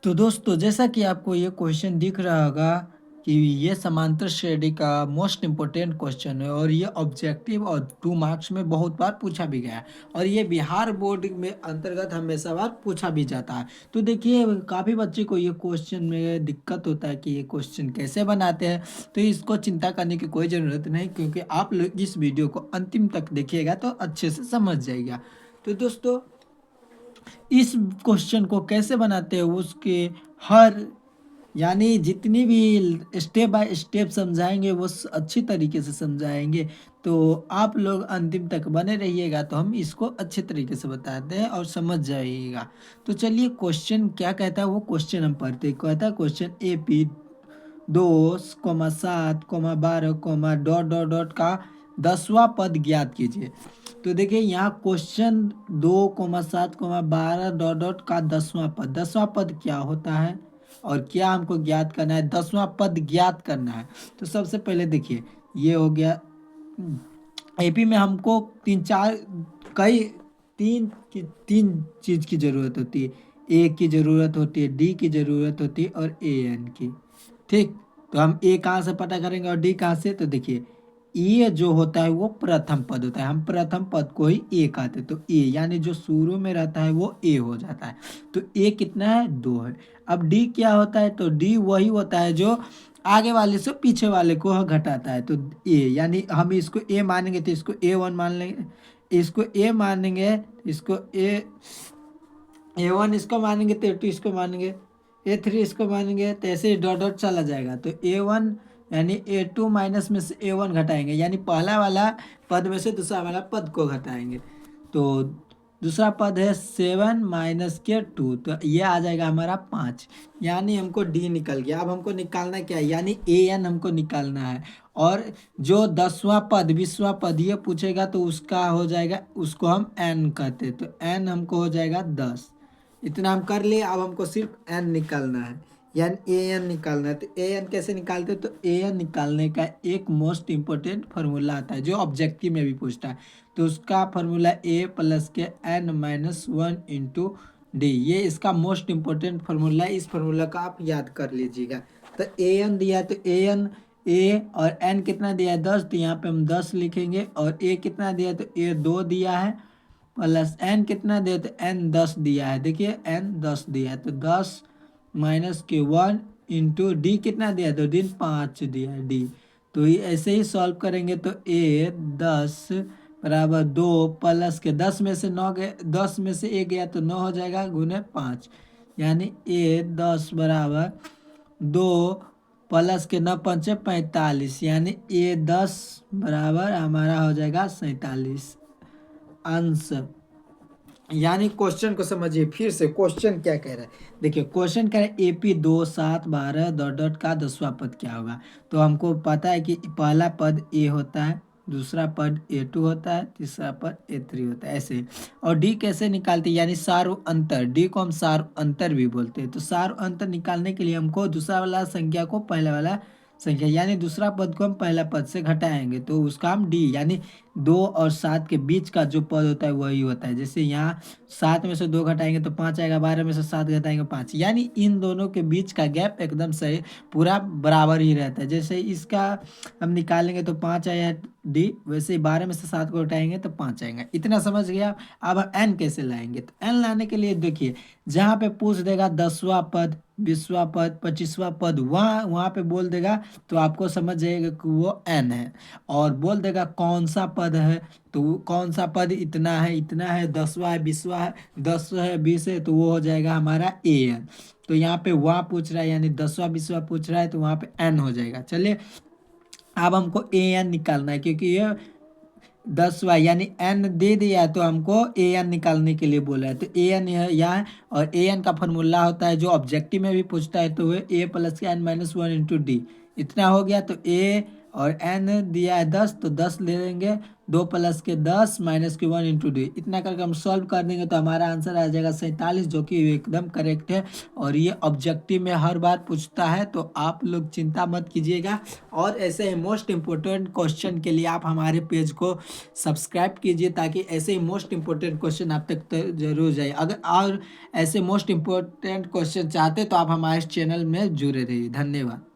तो दोस्तों जैसा कि आपको ये क्वेश्चन दिख रहा होगा कि ये समांतर श्रेणी का मोस्ट इम्पोर्टेंट क्वेश्चन है और ये ऑब्जेक्टिव और 2 मार्क्स में बहुत बार पूछा भी गया है और ये बिहार बोर्ड में अंतर्गत हमेशा बार पूछा भी जाता है। तो देखिए काफ़ी बच्चे को ये क्वेश्चन में दिक्कत होता है कि ये क्वेश्चन कैसे बनाते हैं। तो इसको चिंता करने की कोई ज़रूरत नहीं, क्योंकि आप लोग इस वीडियो को अंतिम तक देखिएगा तो अच्छे से समझ जाएगा। तो दोस्तों इस क्वेश्चन को कैसे बनाते हैं उसके हर यानी जितनी भी स्टेप बाय स्टेप समझाएंगे वो अच्छी तरीके से समझाएंगे। तो आप लोग अंतिम तक बने रहिएगा तो हम इसको अच्छे तरीके से बताते हैं और समझ जाइएगा। तो चलिए क्वेश्चन क्या कहता है वो क्वेश्चन हम पढ़ते हैं। कहता है question AP 2,7,12, dot dot dot का 10वां पद ज्ञात कीजिए। तो देखिए यहाँ क्वेश्चन 2,7,12 डॉट डॉट का 10वां पद, 10वां पद क्या होता है और क्या हमको ज्ञात करना है, 10वां पद ज्ञात करना है। तो सबसे पहले देखिए ये हो गया। AP में हमको कई तीन चीज की जरूरत होती है। ए की जरूरत होती है, डी की जरूरत होती है और AN की। ठीक, तो हम ए कहाँ से पता करेंगे और डी कहाँ से। तो देखिए ए जो होता है वो प्रथम पद होता है, हम प्रथम पद को ही ए कहते हैं। तो ए यानी जो शुरू में रहता है वो ए हो जाता है। तो ए कितना है, 2 है। अब डी क्या होता है, तो डी वही होता है जो आगे वाले से पीछे वाले को घटाता है। तो ए यानी हम इसको ए मानेंगे तो इसको A1 मान लेंगे, इसको ए मानेंगे, इसको A1 इसको मानेंगे तो A2 इसको मानेंगे, A3 इसको मानेंगे, तो ऐसे ही डॉट डॉट चला जाएगा। तो A1 यानी A2 माइनस में से A1 घटाएंगे, यानी पहला वाला पद में से दूसरा वाला पद को घटाएंगे। तो दूसरा पद है 7 - के 2, तो ये आ जाएगा हमारा 5। यानी हमको डी निकल गया। अब हमको निकालना क्या है, यानी AN हमको निकालना है। और जो 10वां पद 20वां पद ये पूछेगा तो उसका हो जाएगा, उसको हम N कहते हैं। तो N हमको हो जाएगा 10। इतना हम कर लिए। अब हमको सिर्फ N निकालना है, यानी AN निकालना है। तो AN कैसे निकालते हैं, तो AN निकालने का एक मोस्ट इम्पोर्टेंट फार्मूला आता है जो ऑब्जेक्टिव में भी पूछता है। तो उसका फार्मूला A+के N-1 × D, ये इसका मोस्ट इम्पोर्टेंट फार्मूला है। इस फार्मूला का आप याद कर लीजिएगा। तो AN दिया है तो AN A और N कितना दिया है, 10, तो यहाँ पे हम 10 लिखेंगे। और A कितना दिया है, तो A 2 दिया है, प्लस N कितना दिया तो N 10 दिया है। देखिए N 10 दिया है, तो 10 - के 1 × D कितना दिया है, तो दिन 5 दिया है D। तो ये ऐसे ही सॉल्व करेंगे तो A 10 बराबर 2 प्लस के 10 में से 9 गए, 10 में से 1 गया तो 9 हो जाएगा गुने 5। यानी A 10 बराबर 2 प्लस के 9 पंचे 45, यानी A 10 बराबर हमारा हो जाएगा 47 आंसर। यानी क्वेश्चन को समझिए फिर से, क्वेश्चन क्या कह रहा है। देखिए क्वेश्चन कह रहा है AP 2, 7, 12 डॉट डॉट का 10वां पद क्या होगा। तो हमको पता है कि पहला पद A होता है, दूसरा पद A2 होता है, तीसरा पद A3 होता है, ऐसे। और D कैसे निकालते हैं, यानी सार्व अंतर, D को हम सार्व अंतर भी बोलते हैं। तो सार्व अंतर निकालने के लिए हमको दूसरा वाला संख्या को पहला वाला संख्या, यानी दूसरा पद को हम पहला पद से घटाएंगे तो उसका हम D, यानी 2 और 7 के बीच का जो पद होता है वही होता है। जैसे यहाँ 7 में से 2 घटाएंगे तो 5 आएगा, 12 में से 7 घटाएंगे 5, यानी इन दोनों के बीच का गैप एकदम सही पूरा बराबर ही रहता है। जैसे इसका हम निकालेंगे तो 5 आया D, वैसे ही 12 में से 7 को घटाएंगे तो 5 आएगा। इतना समझ गया। अब N कैसे लाएंगे, तो N लाने के लिए देखिए जहाँ पे पूछ देगा 10वां पद, 20वां पद, 25वां पद, वहाँ वहाँ पे बोल देगा तो आपको समझ जाएगा कि वो N है। और बोल देगा कौन सा पद है, तो कौन सा पद इतना है, इतना है, 10वां है, 20वां है, 10 है, 20 है, तो वो हो जाएगा हमारा AN। तो यहाँ पे वहाँ पूछ रहा है यानी 10वां 20वां पूछ रहा है तो वहाँ पे N हो जाएगा। चलिए अब हमको AN निकालना है, क्योंकि ये 10वां यानी N दे दिया है तो हमको AN निकालने के लिए बोला है। तो AN यहाँ, और AN का फॉर्मूला होता है जो ऑब्जेक्टिव में भी पूछता है, तो वो A+N-1 × D। इतना हो गया। तो A और एन दिया है 10, तो 10 ले लेंगे, 2 प्लस के 10 माइनस के 1 इंटू 2, इतना करके हम सॉल्व कर देंगे तो हमारा आंसर आ जाएगा 47, जो कि एकदम करेक्ट है। और ये ऑब्जेक्टिव में हर बार पूछता है, तो आप लोग चिंता मत कीजिएगा। और ऐसे ही मोस्ट इम्पोर्टेंट क्वेश्चन के लिए आप हमारे पेज को सब्सक्राइब कीजिए, ताकि ऐसे ही मोस्ट इम्पोर्टेंट क्वेश्चन आप तक तो जरूर जाए। अगर और ऐसे मोस्ट इम्पोर्टेंट क्वेश्चन चाहते तो आप हमारे चैनल में जुड़े रहिए। धन्यवाद।